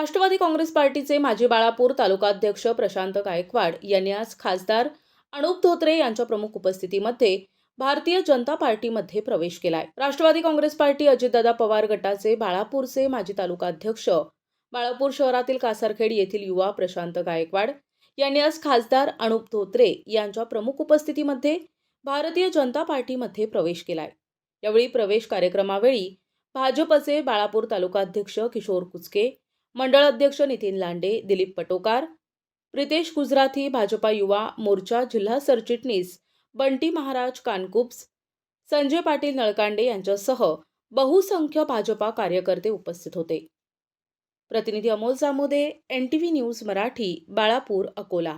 राष्ट्रवादी काँग्रेस पार्टीचे माजी बाळापूर तालुकाध्यक्ष प्रशांत गायकवाड यांनी आज खासदार अनुप धोत्रे यांच्या प्रमुख उपस्थितीमध्ये भारतीय जनता पार्टीमध्ये प्रवेश केलाय. राष्ट्रवादी काँग्रेस पार्टी अजितदादा पवार गटाचे बाळापूरचे माजी तालुकाध्यक्ष, बाळापूर शहरातील कासारखेड येथील युवा प्रशांत गायकवाड यांनी आज खासदार अनुप धोत्रे यांच्या प्रमुख उपस्थितीमध्ये भारतीय जनता पार्टीमध्ये प्रवेश केलाय. यावेळी प्रवेश कार्यक्रमावेळी भाजपचे बाळापूर तालुकाध्यक्ष किशोर कुचके, मंडळ अध्यक्ष नितीन लांडे, दिलीप पटोकार, प्रितेश गुजराथी, भाजपा युवा मोर्चा जिल्हा सरचिटणीस बंटी महाराज कानकुप्स, संजय पाटील नळकांडे यांच्यासह बहुसंख्य भाजपा कार्यकर्ते उपस्थित होते. प्रतिनिधी अमोल जामोदे, NTV न्यूज मराठी, बाळापूर, अकोला.